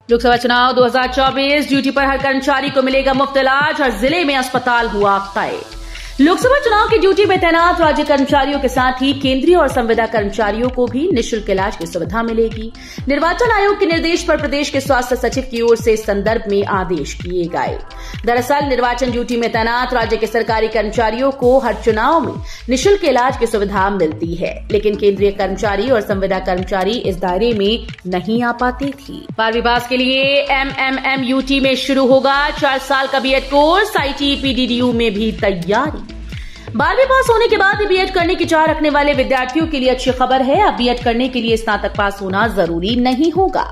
लोकसभा चुनाव 2024 ड्यूटी पर हर कर्मचारी को मिलेगा मुफ्त इलाज, हर जिले में अस्पताल हुआ तय। लोकसभा चुनाव की ड्यूटी में तैनात राज्य कर्मचारियों के साथ ही केंद्रीय और संविदा कर्मचारियों को भी निःशुल्क इलाज की सुविधा मिलेगी। निर्वाचन आयोग के निर्देश पर प्रदेश के स्वास्थ्य सचिव की ओर से इस संदर्भ में आदेश किए गए। दरअसल निर्वाचन ड्यूटी में तैनात राज्य के सरकारी कर्मचारियों को हर चुनाव में निःशुल्क इलाज की सुविधा मिलती है, लेकिन केंद्रीय कर्मचारी और संविदा कर्मचारी इस दायरे में नहीं आ पाते थे। 12वीं पास के लिए MMMUT में शुरू होगा 4 साल का बीएड कोर्स, ITPDDU में भी तैयारी। 12वीं पास होने के बाद बीएड करने की चाह रखने वाले विद्यार्थियों के लिए अच्छी खबर है। अब बीएड करने के लिए स्नातक पास होना जरूरी नहीं होगा।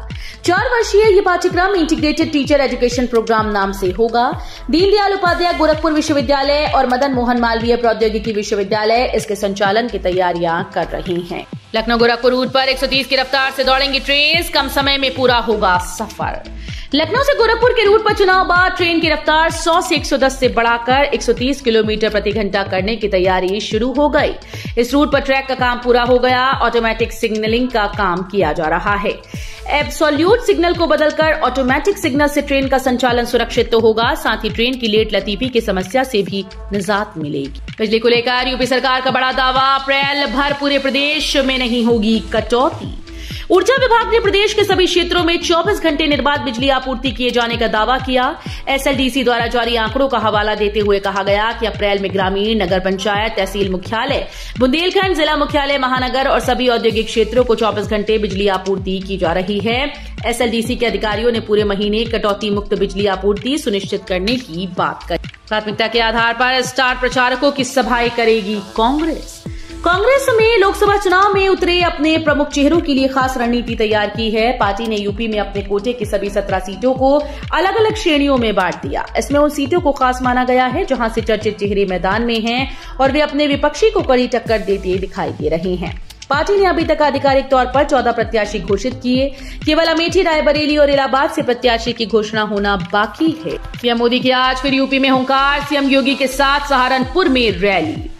4 वर्षीय ये पाठ्यक्रम इंटीग्रेटेड टीचर एजुकेशन प्रोग्राम नाम से होगा। दीनदयाल उपाध्याय गोरखपुर विश्वविद्यालय और मदन मोहन मालवीय प्रौद्योगिकी विश्वविद्यालय इसके संचालन की तैयारियां कर रहे हैं। लखनऊ गोरखपुर रूट पर 130 की रफ्तार से दौड़ेंगी ट्रेन, कम समय में पूरा होगा सफर। लखनऊ से गोरखपुर के रूट पर चुनाव बाद ट्रेन की रफ्तार 100 से 110 से बढ़ाकर 130 किलोमीटर प्रति घंटा करने की तैयारी शुरू हो गई। इस रूट पर ट्रैक का काम पूरा हो गया, ऑटोमेटिक सिग्नलिंग का काम किया जा रहा है। एब्सोल्यूट सिग्नल को बदलकर ऑटोमेटिक सिग्नल से ट्रेन का संचालन सुरक्षित तो होगा, साथ ही ट्रेन की लेट लतीफी की समस्या से भी निजात मिलेगी। बिजली को लेकर यूपी सरकार का बड़ा दावा, अप्रैल भर पूरे प्रदेश में नहीं होगी कटौती। ऊर्जा विभाग ने प्रदेश के सभी क्षेत्रों में 24 घंटे निर्बाध बिजली आपूर्ति किए जाने का दावा किया। SLDC द्वारा जारी आंकड़ों का हवाला देते हुए कहा गया कि अप्रैल में ग्रामीण, नगर पंचायत, तहसील मुख्यालय, बुंदेलखंड, जिला मुख्यालय, महानगर और सभी औद्योगिक क्षेत्रों को 24 घंटे बिजली आपूर्ति की जा रही है। SLDC के अधिकारियों ने पूरे महीने कटौती मुक्त बिजली आपूर्ति सुनिश्चित करने की बात कही। प्राथमिकता के आधार पर स्टार प्रचारकों की सभाएं करेगी कांग्रेस। कांग्रेस में लोकसभा चुनाव में उतरे अपने प्रमुख चेहरों के लिए खास रणनीति तैयार की है। पार्टी ने यूपी में अपने कोटे की सभी 17 सीटों को अलग अलग श्रेणियों में बांट दिया। इसमें उन सीटों को खास माना गया है जहां से चर्चित चेहरे मैदान में हैं और वे अपने विपक्षी को कड़ी टक्कर देते दिखाई दे रहे हैं। पार्टी ने अभी तक आधिकारिक तौर पर 14 प्रत्याशी घोषित किए। केवल अमेठी, रायबरेली और इलाहाबाद से प्रत्याशी की घोषणा होना बाकी है। पीएम मोदी की आज फिर यूपी में हुंकार, सीएम योगी के साथ सहारनपुर में रैली।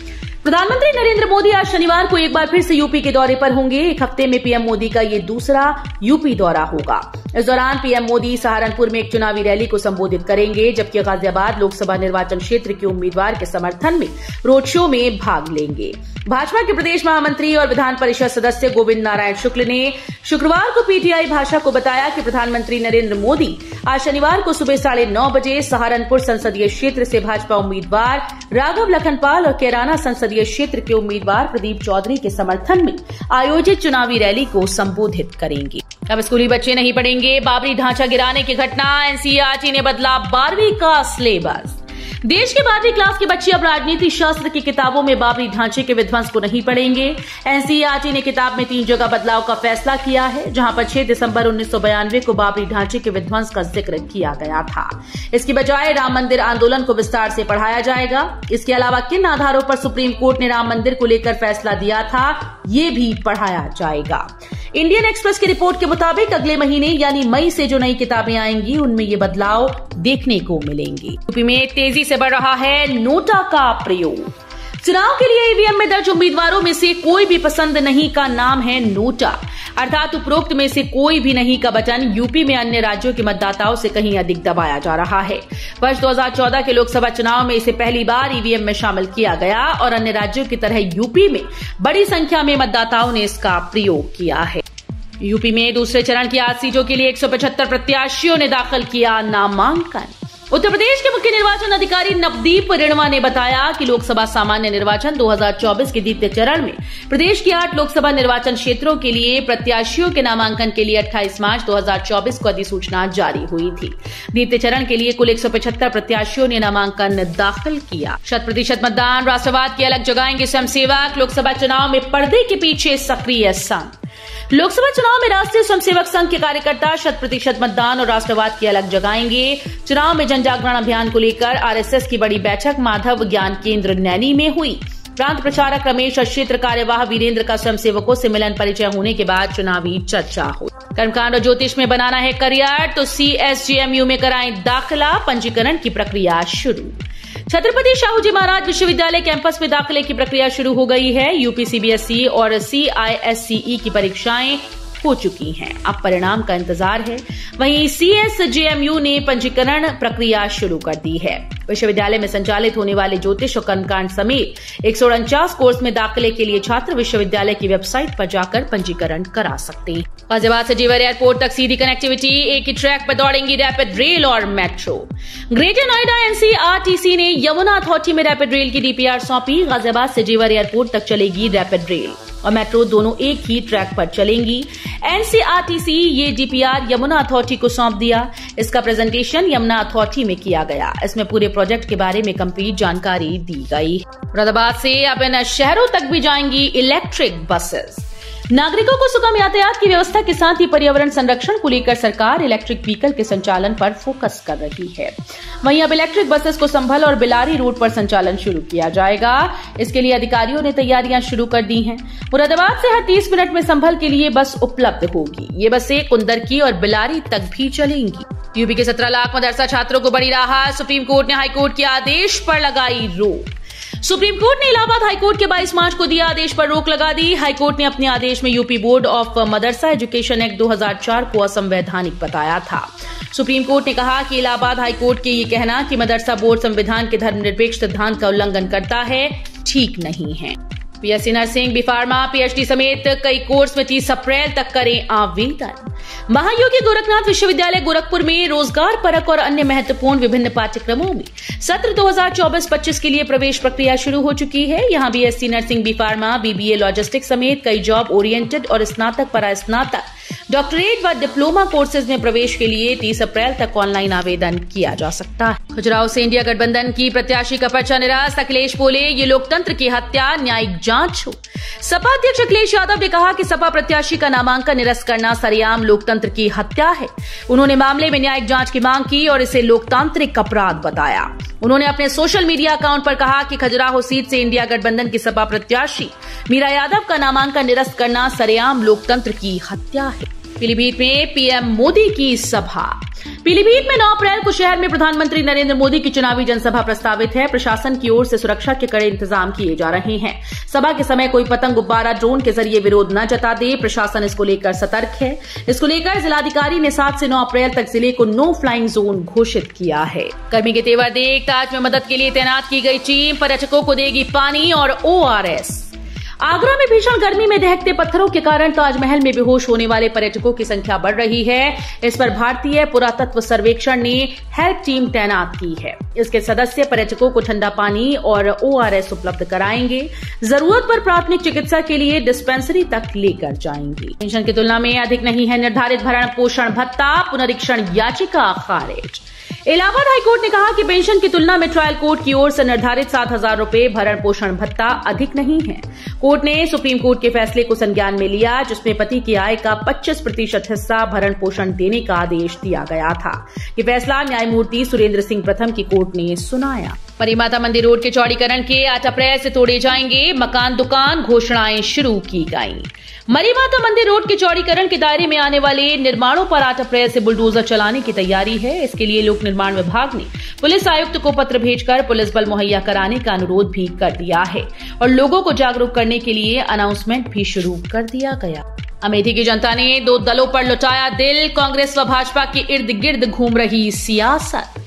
प्रधानमंत्री नरेंद्र मोदी आज शनिवार को एक बार फिर से यूपी के दौरे पर होंगे। एक हफ्ते में पीएम मोदी का ये दूसरा यूपी दौरा होगा। इस दौरान पीएम मोदी सहारनपुर में एक चुनावी रैली को संबोधित करेंगे, जबकि गाजियाबाद लोकसभा निर्वाचन क्षेत्र के उम्मीदवार के समर्थन में रोड शो में भाग लेंगे। भाजपा के प्रदेश महामंत्री और विधान परिषद सदस्य गोविंद नारायण शुक्ल ने शुक्रवार को पीटीआई भाषा को बताया कि प्रधानमंत्री नरेंद्र मोदी आज शनिवार को सुबह 9:30 बजे सहारनपुर संसदीय क्षेत्र से भाजपा उम्मीदवार राघव लखनपाल और कैराना संसदीय क्षेत्र के उम्मीदवार प्रदीप चौधरी के समर्थन में आयोजित चुनावी रैली को संबोधित करेंगे। अब स्कूली बच्चे नहीं पढ़ेंगे बाबरी ढांचा गिराने की घटना, एनसीईआरटी ने बदला 12वीं का सिलेबस। देश के 12वीं क्लास के बच्चे अब राजनीति शास्त्र की किताबों में बाबरी ढांचे के विध्वंस को नहीं पढ़ेंगे। एनसीईआरटी ने किताब में 3 जगह बदलाव का फैसला किया है, जहां पर 6 दिसंबर 1992 को बाबरी ढांचे के विध्वंस का जिक्र किया गया था। इसकी बजाय राम मंदिर आंदोलन को विस्तार से पढ़ाया जाएगा। इसके अलावा किन आधारों पर सुप्रीम कोर्ट ने राम मंदिर को लेकर फैसला दिया था, ये भी पढ़ाया जाएगा। इंडियन एक्सप्रेस की रिपोर्ट के मुताबिक अगले महीने यानी मई से जो नई किताबें आएंगी उनमें ये बदलाव देखने को मिलेंगे। यूपी में तेजी से बढ़ रहा है नोटा का प्रयोग। चुनाव के लिए ईवीएम में दर्ज उम्मीदवारों में से कोई भी पसंद नहीं का नाम है नोटा, अर्थात उपरोक्त में से कोई भी नहीं का बटन यूपी में अन्य राज्यों के मतदाताओं से कहीं अधिक दबाया जा रहा है। वर्ष 2014 के लोकसभा चुनाव में इसे पहली बार ईवीएम में शामिल किया गया और अन्य राज्यों की तरह यूपी में बड़ी संख्या में मतदाताओं ने इसका प्रयोग किया है। यूपी में दूसरे चरण की 8 सीटों के लिए 175 प्रत्याशियों ने दाखिल किया नामांकन। उत्तर प्रदेश के मुख्य निर्वाचन अधिकारी नवदीप रिणवा ने बताया कि लोकसभा सामान्य निर्वाचन 2024 के द्वितीय चरण में प्रदेश की 8 लोकसभा निर्वाचन क्षेत्रों के लिए प्रत्याशियों के नामांकन के लिए 28 मार्च 2024 को अधिसूचना जारी हुई थी। द्वितीय चरण के लिए कुल 175 प्रत्याशियों ने नामांकन दाखिल किया। 100% मतदान, राष्ट्रवाद की अलग जगाएंगे स्वयंसेवक, लोकसभा चुनाव में पर्दे के पीछे सक्रिय संघ। लोकसभा चुनाव में राष्ट्रीय स्वयंसेवक संघ के कार्यकर्ता 100% मतदान और राष्ट्रवाद की अलग जगाएंगे। चुनाव में जन जागरण अभियान को लेकर आरएसएस की बड़ी बैठक माधव ज्ञान केंद्र नैनी में हुई। प्रांत प्रचारक रमेश और क्षेत्र कार्यवाह वीरेंद्र का स्वयंसेवकों से मिलन परिचय होने के बाद चुनावी चर्चा हुई। कर्मकांड और ज्योतिष में बनाना है करियर तो CSJMU में कराएं दाखिला, पंजीकरण की प्रक्रिया शुरू। छत्रपति शाहू जी महाराज विश्वविद्यालय कैंपस में दाखिले की प्रक्रिया शुरू हो गई है। यूपी CBSE और CISCE की परीक्षाएं हो चुकी हैं। अब परिणाम का इंतजार है। वहीं CSJMU ने पंजीकरण प्रक्रिया शुरू कर दी है। विश्वविद्यालय में संचालित होने वाले ज्योतिष और कर्मकांड समेत 149 कोर्स में दाखिले के लिए छात्र विश्वविद्यालय की वेबसाइट पर जाकर पंजीकरण करा सकते हैं। गाजियाबाद से जेवर एयरपोर्ट तक सीधी कनेक्टिविटी, एक ही ट्रैक पर दौड़ेंगी रैपिड रेल और मेट्रो। ग्रेटर नोएडा NCRTC ने यमुना अथॉरिटी में रैपिड रेल की DPR सौंपी। गाजियाबाद से जेवर एयरपोर्ट तक चलेगी रैपिड रेल और मेट्रो, दोनों एक ही ट्रैक पर चलेंगी। NCRTC ये DPR यमुना अथॉरिटी को सौंप दिया। इसका प्रेजेंटेशन यमुना अथॉरिटी में किया गया। इसमें पूरे प्रोजेक्ट के बारे में कंप्लीट जानकारी दी गई। मुरादाबाद से अब इन शहरों तक भी जाएंगी इलेक्ट्रिक बसेस। नागरिकों को सुगम यातायात की व्यवस्था के साथ ही पर्यावरण संरक्षण को लेकर सरकार इलेक्ट्रिक व्हीकल के संचालन पर फोकस कर रही है। वहीं अब इलेक्ट्रिक बसेस को संभल और बिलारी रूट पर संचालन शुरू किया जाएगा। इसके लिए अधिकारियों ने तैयारियां शुरू कर दी हैं। मुरादाबाद से हर 30 मिनट में संभल के लिए बस उपलब्ध होगी। ये बसें कुंदरकी और बिलारी तक भी चलेंगी। यूपी के 17 लाख मदरसा छात्रों को बड़ी राहत। सुप्रीम कोर्ट ने हाईकोर्ट के आदेश पर लगाई रोक। सुप्रीम कोर्ट ने इलाहाबाद हाईकोर्ट के 22 मार्च को दिए आदेश पर रोक लगा दी। हाईकोर्ट ने अपने आदेश में UP board of Madrasa education act 2004 को असंवैधानिक बताया था। सुप्रीम कोर्ट ने कहा कि इलाहाबाद हाईकोर्ट के ये कहना कि मदरसा बोर्ड संविधान के धर्मनिरपेक्ष सिद्धांत का उल्लंघन करता है, ठीक नहीं है। BSc नर्सिंग, B.Pharma, PhD समेत कई कोर्स में 30 अप्रैल तक करें आवेदन। महायोगी गोरखनाथ विश्वविद्यालय गोरखपुर में रोजगार परक और अन्य महत्वपूर्ण विभिन्न पाठ्यक्रमों में सत्र 2024-25 के लिए प्रवेश प्रक्रिया शुरू हो चुकी है। यहां BSc nursing, B.Pharma, BBA logistics समेत कई जॉब ओरिएंटेड और स्नातक परास्नातक, डॉक्टरेट व डिप्लोमा कोर्सेज में प्रवेश के लिए 30 अप्रैल तक ऑनलाइन आवेदन किया जा सकता है। खजुराहो से इंडिया गठबंधन की प्रत्याशी का पर्चा निरस्त। अखिलेश बोले, ये लोकतंत्र की हत्या, न्यायिक जांच हो। सपा अध्यक्ष अखिलेश यादव ने कहा कि सपा प्रत्याशी का नामांकन निरस्त करना सरेआम लोकतंत्र की हत्या है। उन्होंने मामले में न्यायिक जांच की मांग की और इसे लोकतांत्रिक अपराध बताया। उन्होंने अपने सोशल मीडिया अकाउंट पर कहा कि खजुराहो सीट से इंडिया गठबंधन की सपा प्रत्याशी मीरा यादव का नामांकन निरस्त करना सरेआम लोकतंत्र की हत्या है। पीलीभीत में PM मोदी की सभा। पीलीभीत में 9 अप्रैल को शहर में प्रधानमंत्री नरेंद्र मोदी की चुनावी जनसभा प्रस्तावित है। प्रशासन की ओर से सुरक्षा के कड़े इंतजाम किए जा रहे हैं। सभा के समय कोई पतंग, गुब्बारा, ड्रोन के जरिए विरोध न जता दे, प्रशासन इसको लेकर सतर्क है। इसको लेकर जिलाधिकारी ने 7 से 9 अप्रैल तक जिले को नो फ्लाइंग जोन घोषित किया है। गर्मी के तेवर देख ताज में मदद के लिए तैनात की गई टीम पर्यटकों को देगी पानी और ORS। आगरा में भीषण गर्मी में दहकते पत्थरों के कारण ताजमहल में बेहोश होने वाले पर्यटकों की संख्या बढ़ रही है। इस पर भारतीय पुरातत्व सर्वेक्षण ने हेल्प टीम तैनात की है। इसके सदस्य पर्यटकों को ठंडा पानी और ORS उपलब्ध कराएंगे। जरूरत पर प्राथमिक चिकित्सा के लिए डिस्पेंसरी तक लेकर जाएंगे। पेंशन की तुलना में अधिक नहीं है निर्धारित भरण पोषण भत्ता, पुनरीक्षण याचिका खारिज। इलाहाबाद हाईकोर्ट ने कहा कि पेंशन की तुलना में ट्रायल कोर्ट की ओर से निर्धारित 7,000 रुपए भरण पोषण भत्ता अधिक नहीं है। कोर्ट ने सुप्रीम कोर्ट के फैसले को संज्ञान में लिया, जिसमें पति की आय का 25% हिस्सा भरण पोषण देने का आदेश दिया गया था। ये फैसला न्यायमूर्ति सुरेंद्र सिंह प्रथम की कोर्ट ने सुनाया। मरी माता मंदिर रोड के चौड़ीकरण के 8 अप्रैल से तोड़े जाएंगे मकान दुकान, घोषणाएं शुरू की गई। मरी माता मंदिर रोड के चौड़ीकरण के दायरे में आने वाले निर्माणों पर 8 अप्रैल से बुलडोजर चलाने की तैयारी है। इसके लिए लोक निर्माण विभाग ने पुलिस आयुक्त को पत्र भेजकर पुलिस बल मुहैया कराने का अनुरोध भी कर दिया है और लोगों को जागरूक करने के लिए अनाउंसमेंट भी शुरू कर दिया गया। अमेठी की जनता ने 2 दलों पर लुटाया दिल। कांग्रेस व भाजपा के इर्द गिर्द घूम रही सियासत।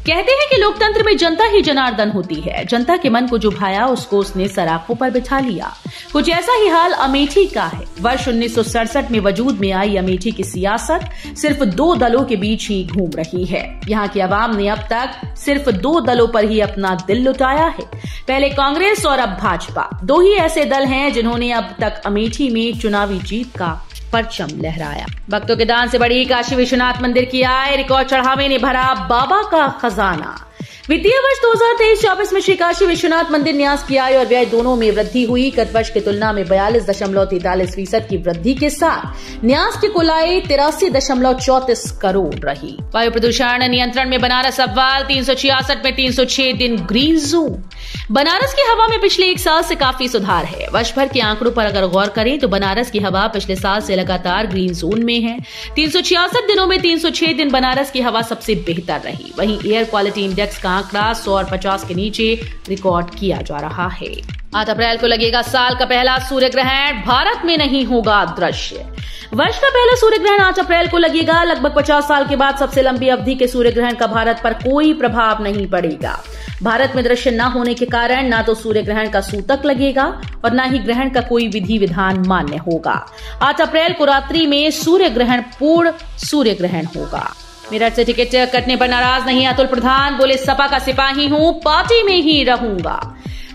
कहते हैं कि लोकतंत्र में जनता ही जनार्दन होती है। जनता के मन को जो भाया उसको उसने सराखों पर बिठा लिया। कुछ ऐसा ही हाल अमेठी का है। वर्ष 1967 में वजूद में आई अमेठी की सियासत सिर्फ 2 दलों के बीच ही घूम रही है। यहाँ की आवाम ने अब तक सिर्फ 2 दलों पर ही अपना दिल लुटाया है। पहले कांग्रेस और अब भाजपा। 2 ही ऐसे दल हैं जिन्होंने अब तक अमेठी में चुनावी जीत का परचम लहराया। भक्तों के दान से बढ़ी काशी विश्वनाथ मंदिर की आय। रिकॉर्ड चढ़ावे ने भरा बाबा का खजाना। वित्तीय वर्ष 2023-24 में श्री काशी विश्वनाथ मंदिर न्यास की आय और व्यय दोनों में वृद्धि हुई। गत वर्ष की तुलना में 42.43% की वृद्धि के साथ न्यास की कुल आय 83.34 करोड़ रही। वायु प्रदूषण नियंत्रण में बनारस अव्वल। 366 में 306 दिन ग्रीन जोन। बनारस की हवा में पिछले 1 साल से काफी सुधार है। वर्ष भर के आंकड़ों पर अगर गौर करें तो बनारस की हवा पिछले साल से लगातार ग्रीन जोन में है। 366 दिनों में 306 दिन बनारस की हवा सबसे बेहतर रही। वहीं एयर क्वालिटी इंडेक्स का आंकड़ा 100 और 50 के नीचे रिकॉर्ड किया जा रहा है। 8 अप्रैल को लगेगा साल का पहला सूर्य ग्रहण, भारत में नहीं होगा दृश्य। वर्ष का पहला सूर्य ग्रहण 8 अप्रैल को लगेगा। लगभग 50 साल के बाद सबसे लंबी अवधि के सूर्य ग्रहण का भारत पर कोई प्रभाव नहीं पड़ेगा। भारत में दृश्य न होने के कारण न तो सूर्य ग्रहण का सूतक लगेगा और न ही ग्रहण का कोई विधि विधान मान्य होगा। 8 अप्रैल को रात्रि में सूर्य ग्रहण पूर्ण सूर्य ग्रहण होगा। मेरठ से टिकट कटने पर नाराज नहीं अतुल प्रधान, बोले सपा का सिपाही हूं, पार्टी में ही रहूंगा।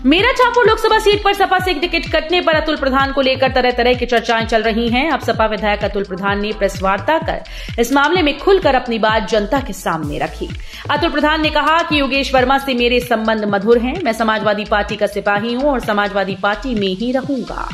मेरठ हापुड़ लोकसभा सीट पर सपा से टिकट कटने पर अतुल प्रधान को लेकर तरह तरह की चर्चाएं चल रही हैं। अब सपा विधायक अतुल प्रधान ने प्रेस वार्ता कर इस मामले में खुलकर अपनी बात जनता के सामने रखी। अतुल प्रधान ने कहा कि योगेश वर्मा से मेरे संबंध मधुर हैं, मैं समाजवादी पार्टी का सिपाही हूं और समाजवादी पार्टी में ही रहूंगा।